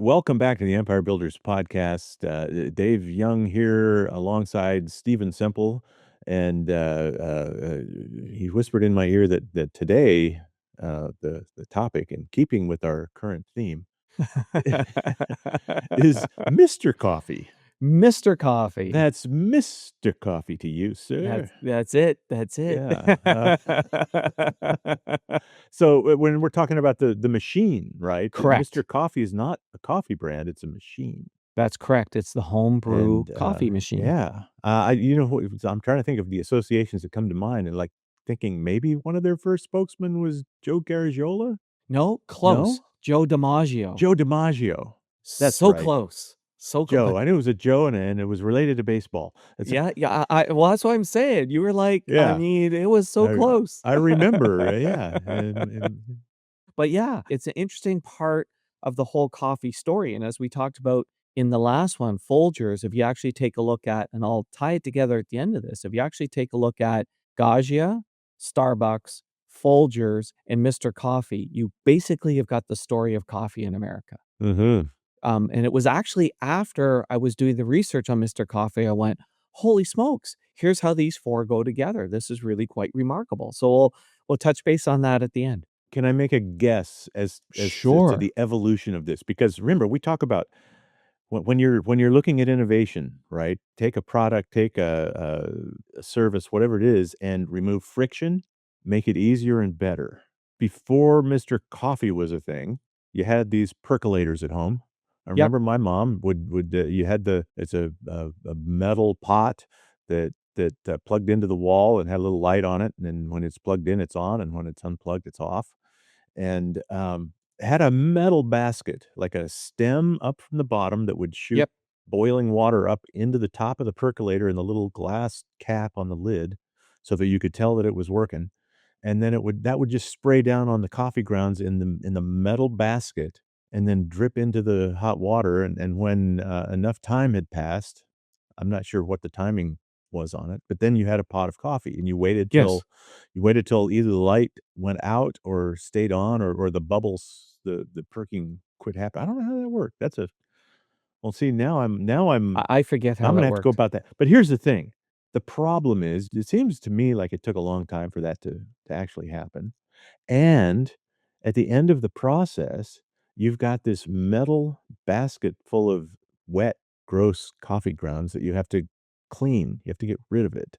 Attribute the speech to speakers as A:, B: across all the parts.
A: Welcome back to the Empire Builders podcast. Dave Young here alongside Stephen Semple, and he whispered in my ear that today the topic, in keeping with our current theme, is Mr. Coffee.
B: Mr. Coffee.
A: That's Mr. Coffee to you, sir.
B: That's it. That's it.
A: Yeah. So when we're talking about the machine, right?
B: Correct.
A: Mr. Coffee is not a coffee brand; it's a machine.
B: That's correct. It's the homebrew
A: And,
B: coffee machine.
A: yeah, I'm trying to think of the associations that come to mind and, like, thinking maybe one of their first spokesmen was Joe Garagiola?
B: No, close.
A: No?
B: Joe DiMaggio.
A: Joe DiMaggio. That's
B: So
A: right.
B: close. So close.
A: Joe. I knew it was a Joe and it was related to baseball. It's a
B: Yeah. Well, that's what I'm saying. You were like, I
A: Yeah.
B: mean, it was so close.
A: I remember, yeah, and
B: But yeah, it's an interesting part of the whole coffee story. And as we talked about in the last one, Folgers, if you actually take a look at, and I'll tie it together at the end of this, if you actually take a look at Gaggia, Starbucks, Folgers, and Mr. Coffee, you basically have got the story of coffee in America.
A: Mhm.
B: And it was actually after I was doing the research on Mr. Coffee, I went, holy smokes, here's how these four go together. This is really quite remarkable. So we'll touch base on that at the end.
A: Can I make a guess as to
B: Sure.
A: the evolution of this? Because remember, we talk about when you're looking at innovation, right? Take a product, take a service, whatever it is, and remove friction, make it easier and better. Before Mr. Coffee was a thing, you had these percolators at home. I
B: Yep.
A: remember my mom would you had it's a metal pot that plugged into the wall and had a little light on it, and then when it's plugged in, it's on, and when it's unplugged, it's off. And, had a metal basket, like a stem up from the bottom that would shoot
B: Yep.
A: boiling water up into the top of the percolator and the little glass cap on the lid so that you could tell that it was working, and then that would just spray down on the coffee grounds in the metal basket and then drip into the hot water, and when, enough time had passed, I'm not sure what the timing was on it, but then you had a pot of coffee, and
B: Yes.
A: you waited till either the light went out or stayed on, or the bubbles, the perking quit happening. I don't know how that worked. That's a Well, see,
B: I forget how
A: I'm gonna
B: that
A: have to go
B: worked.
A: about that. But here's the thing, the problem is, it seems to me like it took a long time for that to actually happen, and at the end of the process, you've got this metal basket full of wet, gross coffee grounds that you have to clean. You have to get rid of it.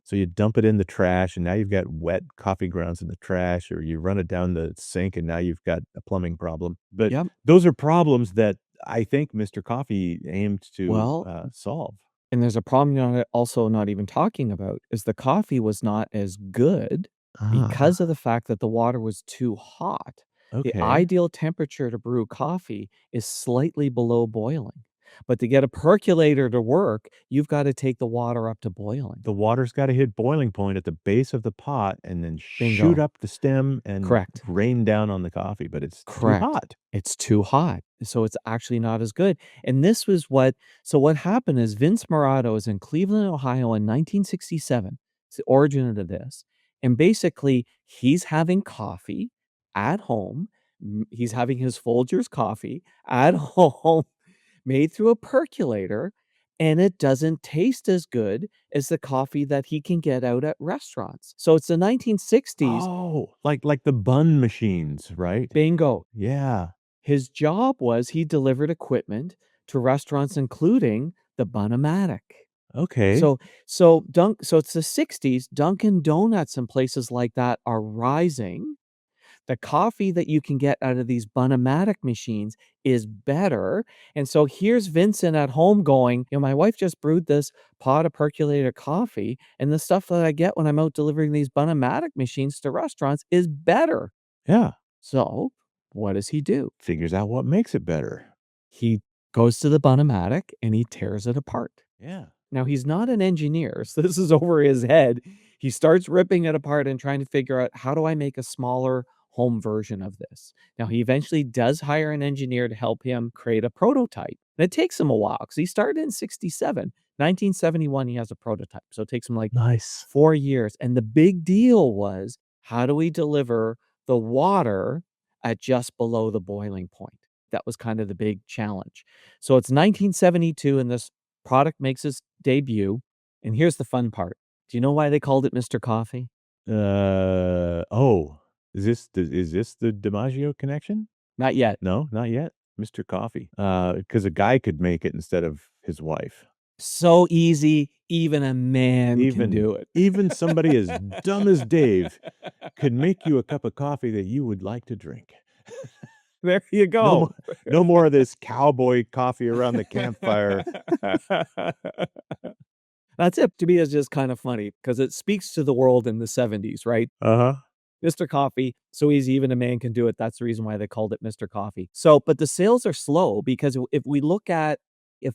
A: So you dump it in the trash, and now you've got wet coffee grounds in the trash, or you run it down the sink, and now you've got a plumbing problem. But
B: Yep.
A: those are problems that I think Mr. Coffee aimed to,
B: Well,
A: solve.
B: and there's a problem you're also not even talking about is the coffee was not as good because
A: Ah,
B: of the fact that the water was too hot. The
A: okay.
B: ideal temperature to brew coffee is slightly below boiling. But to get a percolator to work, you've got to take the water up to boiling.
A: The water's gotta hit boiling point at the base of the pot and then shoot
B: Bingo.
A: up the stem and
B: Correct.
A: rain down on the coffee, but it's too
B: Correct.
A: hot.
B: It's too hot, so it's actually not as good, and this was what happened is Vince Marrotta was in Cleveland, Ohio in 1967. It's the origin of this, and basically, he's having coffee at home, he's having his Folgers coffee at home, made through a percolator, and it doesn't taste as good as the coffee that he can get out at restaurants. So it's the 1960s.
A: Oh, like the bun machines, right?
B: Bingo.
A: Yeah.
B: His job was he delivered equipment to restaurants, including the Bun-O-Matic.
A: Okay.
B: So it's the '60s, Dunkin' Donuts and places like that are rising. The coffee that you can get out of these Bun-O-Matic machines is better, and so here's Vincent at home going, "You know, my wife just brewed this pot of percolated coffee, and the stuff that I get when I'm out delivering these Bun-O-Matic machines to restaurants is better."
A: Yeah.
B: So, what does he do?
A: Figures out what makes it better.
B: He goes to the Bun-O-Matic and he tears it apart.
A: Yeah.
B: Now, he's not an engineer, so this is over his head. He starts ripping it apart and trying to figure out, how do I make a smaller home version of this? Now, he eventually does hire an engineer to help him create a prototype. And it takes him a while because he started in '67. 1971, he has a prototype. So it takes him like
A: Nice.
B: 4 years. And the big deal was, how do we deliver the water at just below the boiling point? That was kind of the big challenge. So it's 1972, and this product makes its debut, and here's the fun part. Do you know why they called it Mr. Coffee?
A: Oh, is this the DiMaggio connection?
B: Not yet.
A: No, not yet. Mr. Coffee. Because a guy could make it instead of his wife.
B: So easy, even a man can
A: Even
B: do it.
A: even somebody as dumb as Dave could make you a cup of coffee that you would like to drink.
B: There you
A: No
B: go.
A: more no more of this cowboy coffee around the campfire.
B: That's it. To me, it's just kind of funny because it speaks to the world in the 70s, right?
A: Uh-huh.
B: Mr. Coffee, so easy, even a man can do it. That's the reason why they called it Mr. Coffee. So, but the sales are slow because if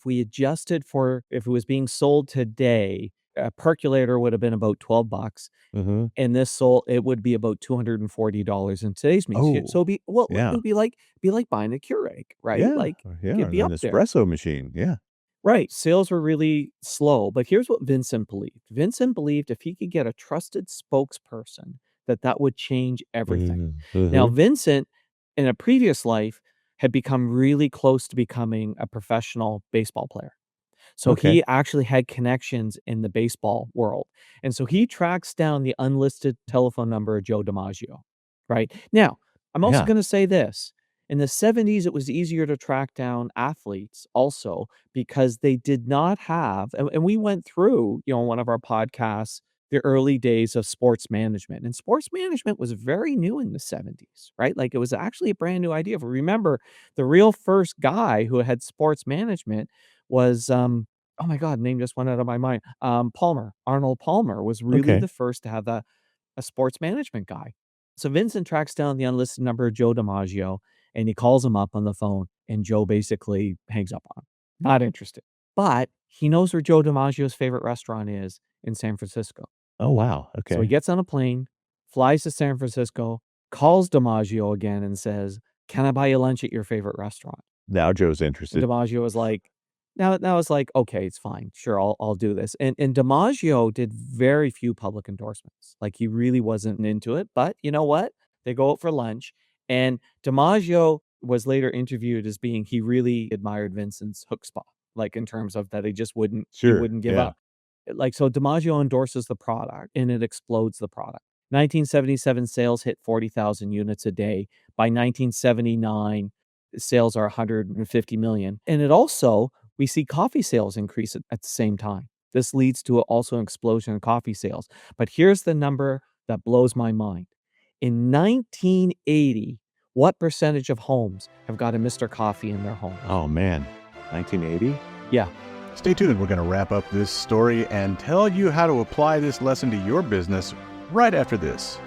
B: we adjusted for if it was being sold today, a percolator would have been about $12,
A: Mhm.
B: and it would be about $240 in today's means. So
A: Oh,
B: it'd be well, it
A: yeah.
B: would be like buying a Keurig, right?
A: Yeah,
B: Like
A: yeah,
B: it'd be
A: an
B: up there.
A: espresso machine, yeah.
B: Right. Sales were really slow, but here's what Vincent believed. Vincent believed if he could get a trusted spokesperson, that would change everything.
A: Mhm,
B: Now,
A: mhm.
B: Vincent, in a previous life, had become really close to becoming a professional baseball player. So
A: Okay.
B: he actually had connections in the baseball world. And so he tracks down the unlisted telephone number of Joe DiMaggio, right? Now, I'm also
A: Yeah.
B: going to say this. In the 70s, it was easier to track down athletes also because they did not have, and we went through, one of our podcasts, the early days of sports management. And sports management was very new in the 70s, right? Like it was actually a brand new idea. If we remember, the real first guy who had sports management was oh my god, name just went out of my mind. Palmer, Arnold Palmer was really
A: Okay.
B: the first to have a sports management guy. So Vincent tracks down the unlisted number of Joe DiMaggio and he calls him up on the phone and Joe basically hangs up on him. Not interested. But he knows where Joe DiMaggio's favorite restaurant is in San Francisco.
A: Oh, wow,
B: So he
A: okay.
B: gets on a plane, flies to San Francisco, calls DiMaggio again and says, "Can I buy you lunch at your favorite restaurant?"
A: Now Joe's
B: And
A: interested.
B: DiMaggio was like, now it's like, "Okay, it's fine. Sure, I'll do this." And DiMaggio did very few public endorsements. Like, he really wasn't into it, but you know what? They go out for lunch, and DiMaggio was later interviewed as being he really admired Vincent's chutzpah, like, in terms of that he
A: Sure,
B: wouldn't give
A: yeah.
B: up. Like, so DiMaggio endorses the product, and it explodes the product. 1977 sales hit 40,000 units a day. By 1979, sales are 150 million. And it also, we see coffee sales increase at the same time. This leads to also an explosion in coffee sales. But here's the number that blows my mind. In 1980, what percentage of homes have got a Mr. Coffee in their homes?
A: Oh, man. 1980?
B: Yeah.
C: Stay tuned. We're going to wrap up this story and tell you how to apply this lesson to your business right after this.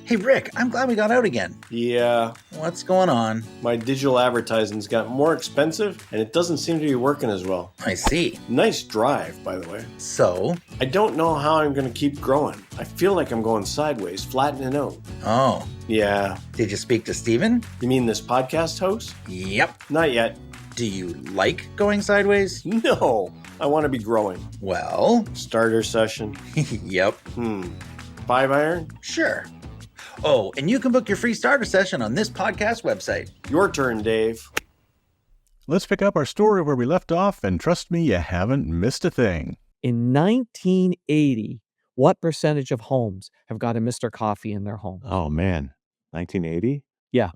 D: Hey, Rick, I'm glad we got out again.
E: Yeah,
D: What's going on?
E: my digital advertising's got more expensive and it doesn't seem to be working as well.
D: I see.
E: Nice drive, by the way.
D: So,
E: I don't know how I'm going to keep growing. I feel like I'm going sideways, flattening out.
D: oh,
E: Yeah,
D: did you speak to Steven?
E: you mean this podcast host?
D: Yep.
E: Not yet.
D: Do you like going sideways?
E: No, I want to be growing.
D: Well,
E: Starter session.
D: yep,
E: 5 iron?
D: sure. Oh, and you can book your free starter session on this podcast website.
E: Your turn, Dave.
C: Let's pick up our story where we left off, and trust me, you haven't missed a thing.
B: In 1980, what percentage of homes have got a Mr. Coffee in their home?
A: Oh, man. 1980?
B: Yeah.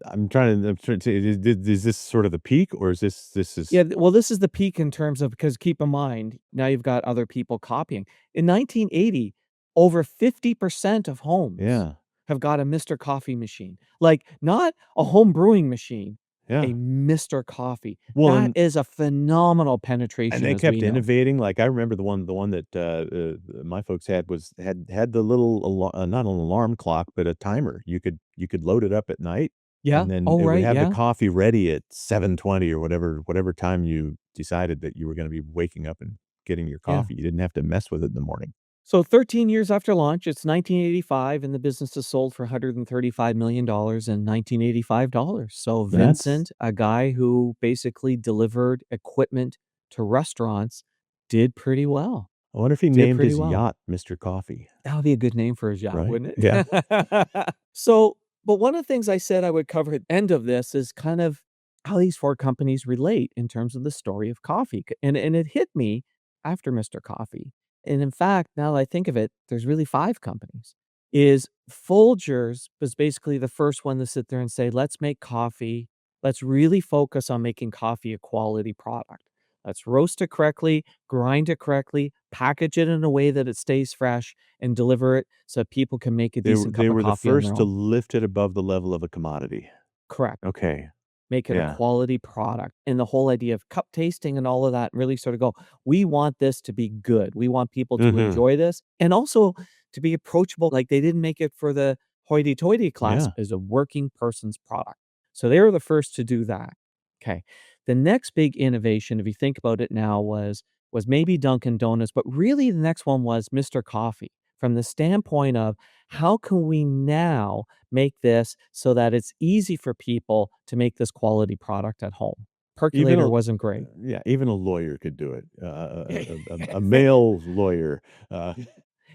A: I'm trying to is this sort of the peak, or is this is
B: Yeah, well, this is the peak in terms of because keep in mind, now you've got other people copying. In 1980, over 50% of homes
A: Yeah,
B: have got a Mr. Coffee machine. Like, not a home brewing machine,
A: yeah.
B: a Mr. Coffee.
A: Well,
B: That is a phenomenal penetration,
A: and they
B: as
A: kept
B: we know.
A: innovating. Like, I remember the one that, my folks had the little not an alarm clock, but a timer. You could load it up at night,
B: Yeah.
A: and then
B: Oh,
A: it would
B: right.
A: have the
B: Yeah.
A: coffee ready at 7:20 or whatever time you decided that you were gonna be waking up and getting your
B: Yeah.
A: coffee. You didn't have to mess with it in the morning.
B: So 13 years after launch, it's 1985, and the business is sold for $135 million in 1985 dollars. So
A: That's
B: Vincent, a guy who basically delivered equipment to restaurants, did pretty well.
A: I wonder if he
B: Did
A: named
B: pretty
A: his
B: well.
A: yacht Mr. Coffee,
B: That would be a good name for his yacht,
A: right?
B: wouldn't
A: Yeah.
B: it? So But one of the things I said I would cover at the end of this is kind of how these 4 companies relate in terms of the story of coffee, and it hit me after Mr. Coffee, and in fact, now that I think of it, there's really 5 companies. Is Folgers was basically the first one to sit there and say, "Let's make coffee. Let's really focus on making coffee a quality product. Let's roast it correctly, grind it correctly, package it in a way that it stays fresh, and deliver it so people can make a decent
A: They
B: cup of
A: were the
B: coffee on their
A: first to
B: own."
A: lift it above the level of a commodity.
B: Correct.
A: Okay.
B: Make it a
A: Yeah.
B: quality product, and the whole idea of cup tasting and all of that really sort of go, "We want this to be good. We want people to
A: Mhm.
B: enjoy this," and also to be approachable, like, they didn't make it for the hoity-toity class,
A: Yeah.
B: as a working person's product. So they were the first to do that. Okay. The next big innovation, if you think about it now, was maybe Dunkin' Donuts, but really the next one was Mr. Coffee, from the standpoint of how can we now make this so that it's easy for people to make this quality product at home.
A: Even
B: Percolator
A: a
B: wasn't great.
A: yeah, even a lawyer could do it. A male lawyer. Uh,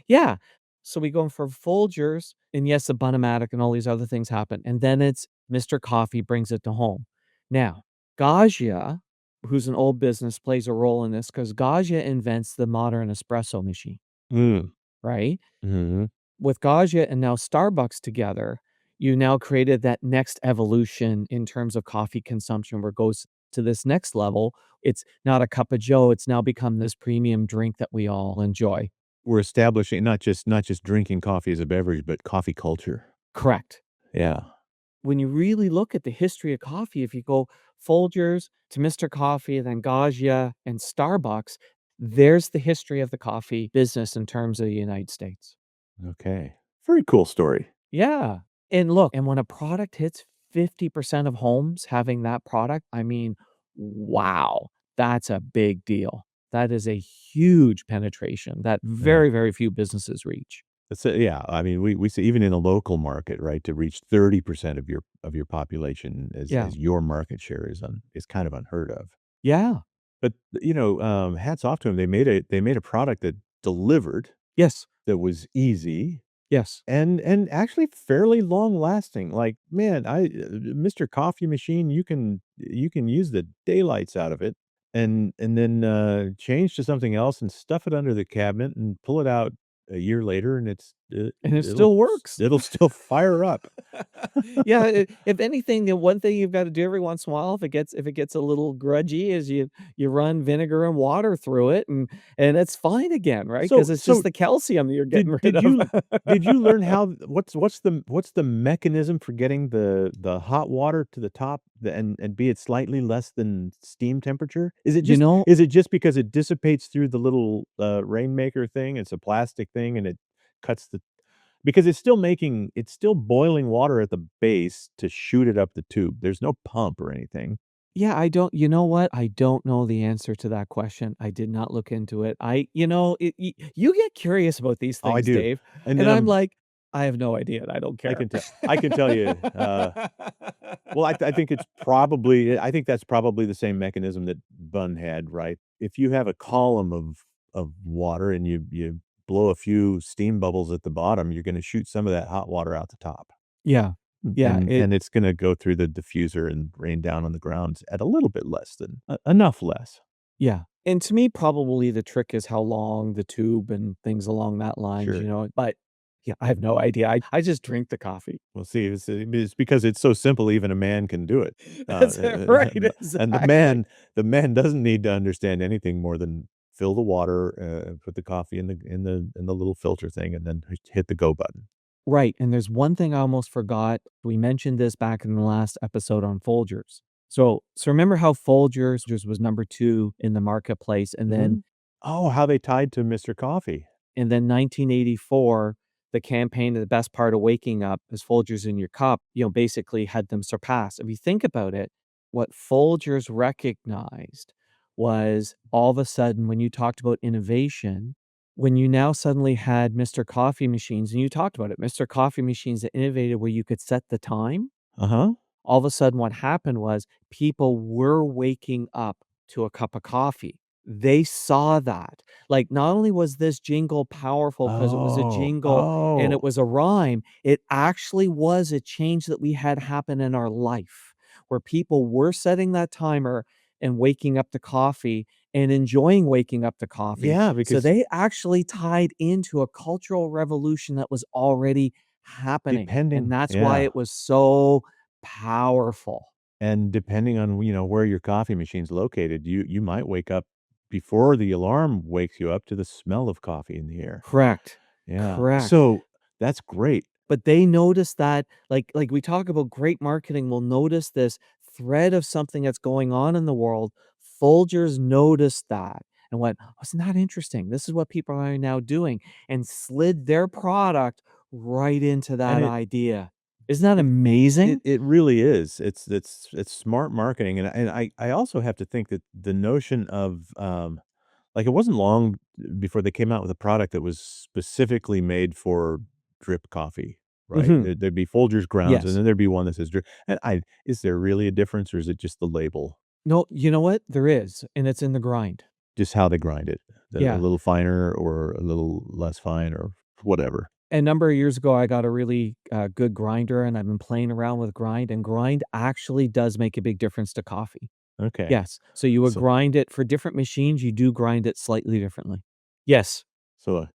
B: Yeah. So we go from Folgers, and yes, the Bun-O-Matic and all these other things happen, and then it's Mr. Coffee brings it to home. Now, Gaggia, who's an old business, plays a role in this because Gaggia invents the modern espresso machine,
A: mm,
B: right?
A: mhm.
B: With Gaggia and now Starbucks together, you now created that next evolution in terms of coffee consumption where it goes to this next level. It's not a cup of joe, it's now become this premium drink that we all enjoy.
A: We're establishing not just drinking coffee as a beverage, but coffee culture.
B: Correct.
A: Yeah.
B: When you really look at the history of coffee, if you go Folgers to Mr. Coffee, then Gaggia and Starbucks, there's the history of the coffee business in terms of the United States.
A: Okay. Very cool story.
B: Yeah. And look, and when a product hits 50% of homes having that product, I mean, wow, that's a big deal. That is a huge penetration that
A: Yeah.
B: very, very few businesses reach.
A: It's yeah, I mean, we see even in a local market, right, to reach 30% of your population
B: Yeah.
A: as your market share is kind of unheard of.
B: Yeah.
A: But, hats off to them. They made a product that delivered,
B: Yes.
A: that was easy,
B: Yes.
A: and actually fairly long lasting. Like, man, Mr. Coffee Machine, you can use the daylights out of it and then, change to something else and stuff it under the cabinet and pull it out a year later, and
B: And it still works.
A: it'll still fire up.
B: Yeah, if anything, the one thing you've gotta do every once in a while if it gets a little grudgy is you run vinegar and water through it and it's fine again, right? Because
A: So
B: it's just
A: so
B: the calcium that you're getting
A: Did
B: rid
A: did
B: of.
A: you did you learn how what's the mechanism for getting the hot water to the top and be it slightly less than steam temperature?
B: You know
A: Is it just because it dissipates through the little, rainmaker thing? It's a plastic thing and it cuts the because it's still boiling water at the base to shoot it up the tube. There's no pump or anything.
B: Yeah, I don't you know what? I don't know the answer to that question. I did not look into it. You get curious about these
A: Oh, I
B: things,
A: do.
B: Dave,
A: And
B: and
A: then
B: I'm like, "I have no idea, and I don't care."
A: I can tell you, well, I think that's probably the same mechanism that Bun had, right? If you have a column of water and you blow a few steam bubbles at the bottom, you're gonna shoot some of that hot water out the top,
B: Yeah. Yeah,
A: and it's gonna go through the diffuser and rain down on the ground at a little bit less than enough less.
B: yeah, and to me, probably the trick is how long the tube and things along that lines,
A: Sure.
B: but, yeah, I have no idea. I just drink the coffee.
A: Well, see, it's because it's so simple, even a man can do it.
B: That's it, right,
A: And
B: exactly.
A: the man doesn't need to understand anything more than fill the water, put the coffee in the little filter thing, and then hit the go button.
B: Right, and there's one thing I almost forgot. We mentioned this back in the last episode on Folgers. So remember how Folgers was number 2 in the marketplace,
A: Mhm. Oh, how they tied to Mr. Coffee.
B: and then 1984, the campaign, "The Best Part of Waking Up is Folgers in Your Cup," basically had them surpass. If you think about it, what Folgers recognized was all of a sudden when you talked about innovation, when you now suddenly had Mr. Coffee machines, and you talked about it, Mr. Coffee machines that innovated where you could set the time,
A: Uh-huh.
B: all of a sudden what happened was people were waking up to a cup of coffee. They saw that. Like, not only was this jingle powerful because it was a
A: Oh,
B: jingle and it
A: oh,
B: was a rhyme, it actually was a change that we had happen in our life, where people were setting that timer and waking up to coffee and enjoying waking up to coffee.
A: yeah,
B: So
A: because
B: they actually tied into a cultural revolution that was already happening, and
A: depending
B: that's why
A: yeah,
B: it was so powerful.
A: and depending on, where your coffee machine's located, you might wake up before the alarm wakes you up to the smell of coffee in the air.
B: Correct.
A: Yeah,
B: Correct.
A: so that's great,
B: But they notice that, like we talk about great marketing will notice this thread of something that's going on in the world. Folgers noticed that and went, "Oh, isn't that interesting? This is what people are now doing," and slid their product right into
A: and
B: that
A: it
B: idea. Isn't that
A: it
B: amazing?
A: it really is. It's smart marketing, and I also have to think that the notion of, like, it wasn't long before they came out with a product that was specifically made for drip coffee, right?
B: Mhm.
A: There'd be Folgers grounds, and
B: Yes.
A: then there'd be one that says drip, and I is there really a difference, or is it just the label?
B: No, you know what? There is, and it's in the grind.
A: Just how they grind it, a
B: Yeah.
A: little finer or a little less fine or whatever.
B: A number of years ago, I got a really, good grinder, and I've been playing around with grind, and grind actually does make a big difference to coffee.
A: Okay.
B: Yes. So you would
A: So
B: grind it for different machines, you do grind it slightly differently. Yes.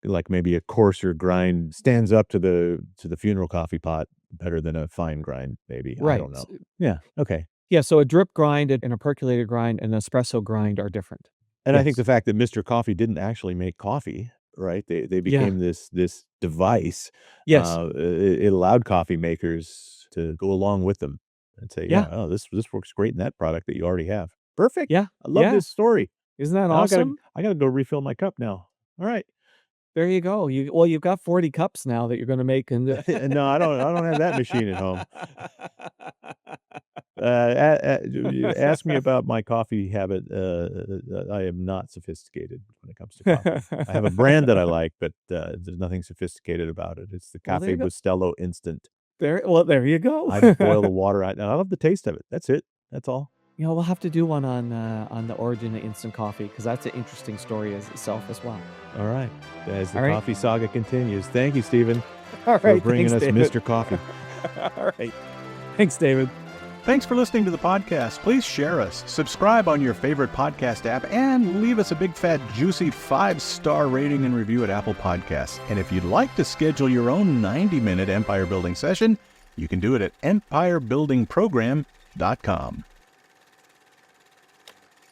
A: like, maybe a coarser grind stands up to the funeral coffee pot better than a fine grind, maybe, I
B: Right.
A: don't know. Yeah, okay.
B: Yeah, so a drip grind and a percolated grind and espresso grind are different.
A: And I think the
B: Yes.
A: fact that Mr. Coffee didn't actually make coffee, right? They
B: Yeah.
A: became this device,
B: Yes.
A: it allowed coffee makers to go along with them and say,
B: Yeah.
A: "Yeah, oh, this works great in that product that you already have. Perfect.
B: Yeah.
A: I love
B: Yeah.
A: this story.
B: Isn't that
A: Now
B: awesome?
A: I gotta go refill my cup now. Alright."
B: There you go. You've got 40 cups now that you're gonna make and
A: No, I don't have that machine at home. You ask me about my coffee habit, I am not sophisticated when it comes to coffee. I have a brand that I like, but, there's nothing sophisticated about it. It's the
B: Well, there you
A: Cafe
B: go.
A: Bustelo Instant.
B: There you go.
A: I boil the water, I love the taste of it. That's it. That's all.
B: You know, we'll have to do one on the origin of instant coffee because that's an interesting story as itself as well.
A: Alright. As the
B: All right.
A: coffee saga continues, thank you, Stephen,
B: All
A: for
B: right.
A: bringing
B: Thanks,
A: us
B: David.
A: Mr. Coffee.
B: All right. Thanks, David.
C: Thanks for listening to the podcast. Please share us, subscribe on your favorite podcast app, and leave us a big, fat, juicy 5-star rating and review at Apple Podcasts. And if you'd like to schedule your own 90-minute empire building session, you can do it at empirebuildingprogram.com.